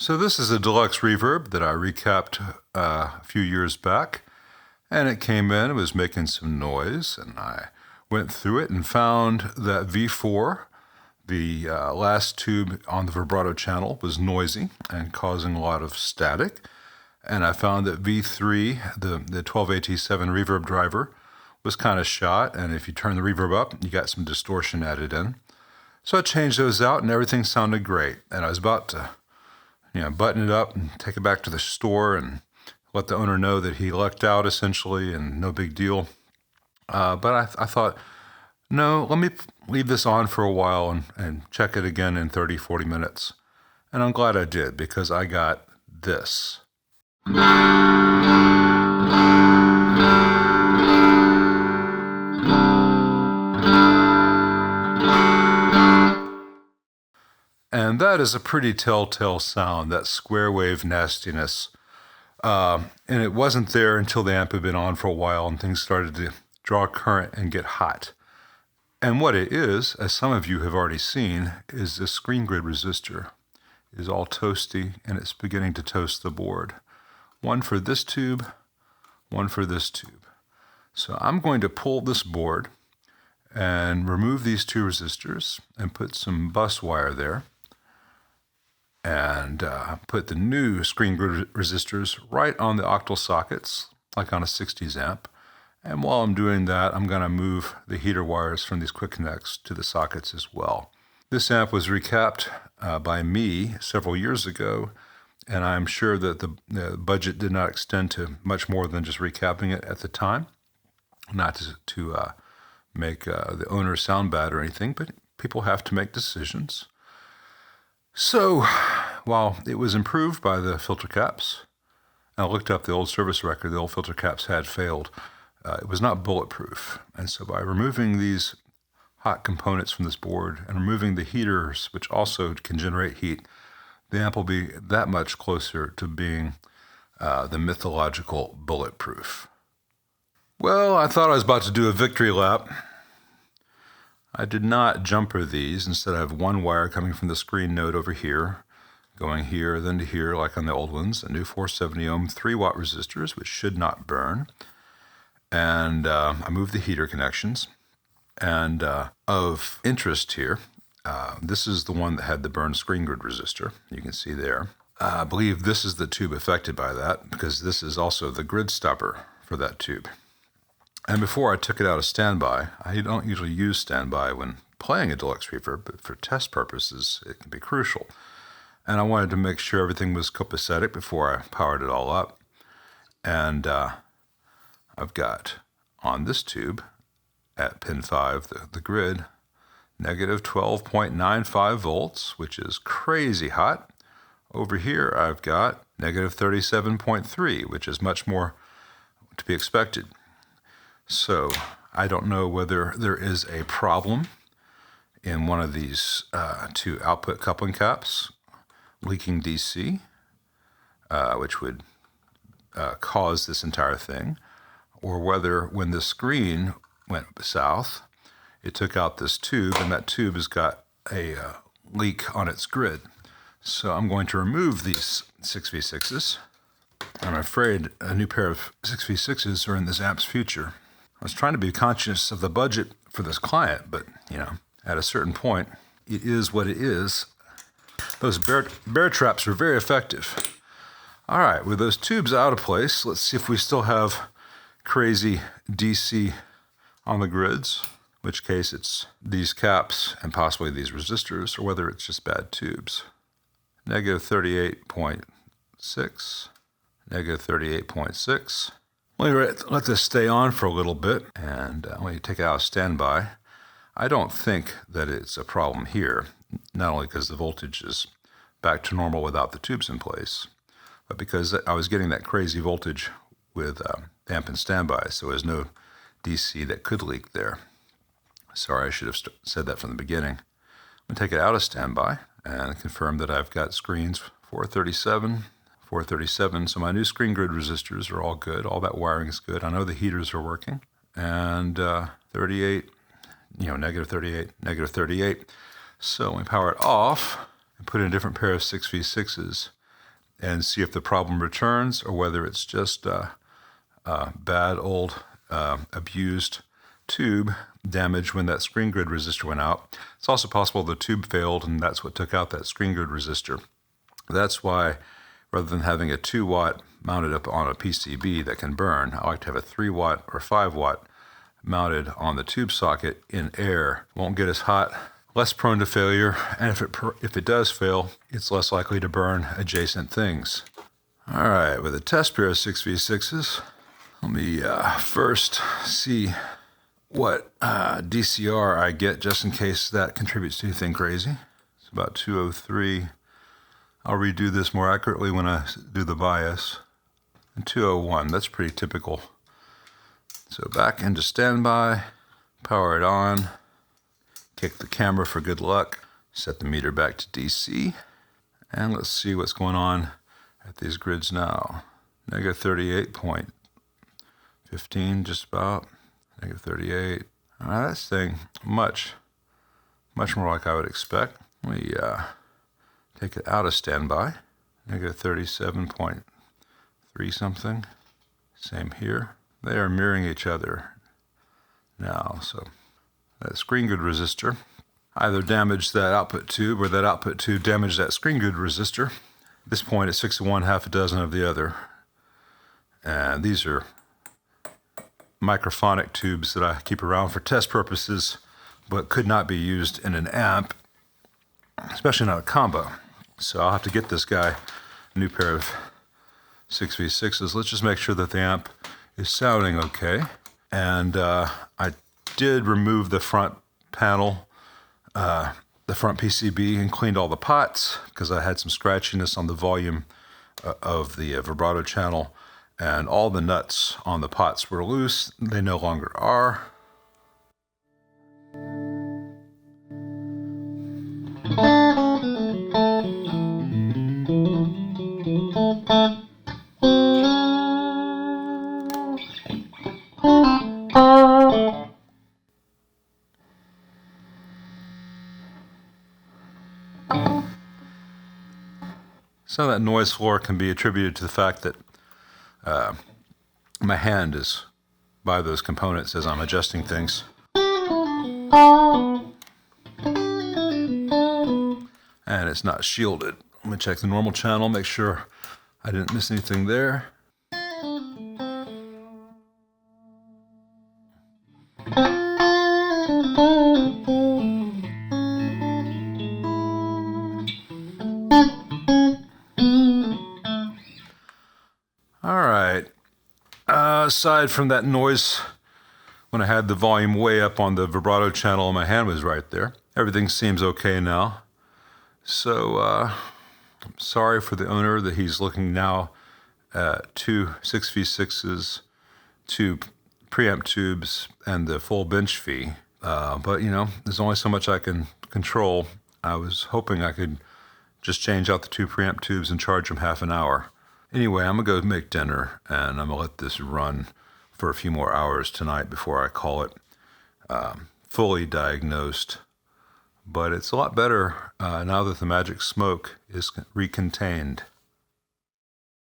So this is a deluxe reverb that I recapped a few years back, and it came in, it was making some noise, and I went through it and found that V4, the last tube on the vibrato channel, was noisy and causing a lot of static. And I found that V3, the 12AT7 reverb driver, was kind of shot, and if you turn the reverb up, you got some distortion added in. So I changed those out, and everything sounded great. And I was about to button it up and take it back to the store and let the owner know that he lucked out, essentially, and no big deal. But I thought, no, let me leave this on for a while and check it again in 30, 40 minutes. And I'm glad I did, because I got this. And that is a pretty telltale sound, that square wave nastiness. And it wasn't there until the amp had been on for a while and things started to draw current and get hot. And what it is, as some of you have already seen, is this screen grid resistor. It is all toasty, and it's beginning to toast the board. One for this tube, one for this tube. So I'm going to pull this board and remove these two resistors and put some bus wire there, and put the new screen grid resistors right on the octal sockets, like on a 60s amp. And while I'm doing that, I'm going to move the heater wires from these quick connects to the sockets as well. This amp was recapped by me several years ago, and I'm sure that the budget did not extend to much more than just recapping it at the time. Not to make the owner sound bad or anything, but people have to make decisions. So, while it was improved by the filter caps, and I looked up the old service record, the old filter caps had failed. It was not bulletproof. And so by removing these hot components from this board and removing the heaters, which also can generate heat, the amp will be that much closer to being the mythological bulletproof. Well, I thought I was about to do a victory lap. I did not jumper these. Instead, I have one wire coming from the screen node over here, going here, then to here, like on the old ones, a new 470 ohm 3-watt resistors, which should not burn. And I moved the heater connections. And of interest here, this is the one that had the burn screen grid resistor. You can see there. I believe this is the tube affected by that, because this is also the grid stopper for that tube. And before I took it out of standby, I don't usually use standby when playing a deluxe reverb, but for test purposes, it can be crucial. And I wanted to make sure everything was copacetic before I powered it all up. And I've got on this tube at pin 5, the grid, negative 12.95 volts, which is crazy hot. Over here, I've got negative 37.3, which is much more to be expected. So I don't know whether there is a problem in one of these two output coupling caps leaking DC, which would cause this entire thing, or whether when the screen went south, it took out this tube, and that tube has got a leak on its grid. So I'm going to remove these 6V6s. I'm afraid a new pair of 6V6s are in this amp's future. I was trying to be conscious of the budget for this client, but, at a certain point, it is what it is. Those bear traps are very effective. All right, with those tubes out of place, let's see if we still have crazy DC on the grids, in which case it's these caps and possibly these resistors, or whether it's just bad tubes. Negative 38.6, negative 38.6. Let this stay on for a little bit, and when you take it out of standby, I don't think that it's a problem here, not only because the voltage is back to normal without the tubes in place, but because I was getting that crazy voltage with amp in standby, so there's no DC that could leak there. Sorry, I should have said that from the beginning. I'm going to take it out of standby and confirm that I've got screens 437, 437. So my new screen grid resistors are all good. All that wiring is good. I know the heaters are working. And 38, negative 38, negative 38. So when we power it off and put in a different pair of 6V6s, and see if the problem returns or whether it's just a bad old abused tube damage when that screen grid resistor went out. It's also possible the tube failed and that's what took out that screen grid resistor. That's why, rather than having a 2-watt mounted up on a PCB that can burn, I like to have a 3-watt or 5-watt mounted on the tube socket in air. Won't get as hot, less prone to failure, and if it does fail, it's less likely to burn adjacent things. All right, with a test pair of 6v6s, let me first see what DCR I get, just in case that contributes to anything crazy. It's about 203. I'll redo this more accurately when I do the bias. And 201, that's pretty typical. So back into standby, power it on, kick the camera for good luck, set the meter back to DC, and let's see what's going on at these grids now. Negative 38.15, just about. Negative 38. All right, that's staying much more like I would expect. We take it out of standby. Negative 37.3 something. Same here. They are mirroring each other now. So that screen grid resistor either damaged that output tube or that output tube damaged that screen grid resistor. At this point, it's 6 of one, half a dozen of the other. And these are microphonic tubes that I keep around for test purposes, but could not be used in an amp, especially not a combo. So I'll have to get this guy a new pair of 6v6s. Let's just make sure that the amp is sounding okay. And I did remove the front panel, the front PCB, and cleaned all the pots because I had some scratchiness on the volume of the vibrato channel. And all the nuts on the pots were loose. They no longer are. Some of that noise floor can be attributed to the fact that my hand is by those components as I'm adjusting things. And it's not shielded. I'm going to check the normal channel, make sure I didn't miss anything there. All right. Aside from that noise, when I had the volume way up on the vibrato channel, my hand was right there. Everything seems okay now. So I'm sorry for the owner that he's looking now at 2 6v6s, 2 preamp tubes, and the full bench fee. But, you know, there's only so much I can control. I was hoping I could just change out the 2 preamp tubes and charge them half an hour. Anyway, I'm going to go make dinner, and I'm going to let this run for a few more hours tonight before I call it fully diagnosed. But it's a lot better now that the magic smoke is recontained.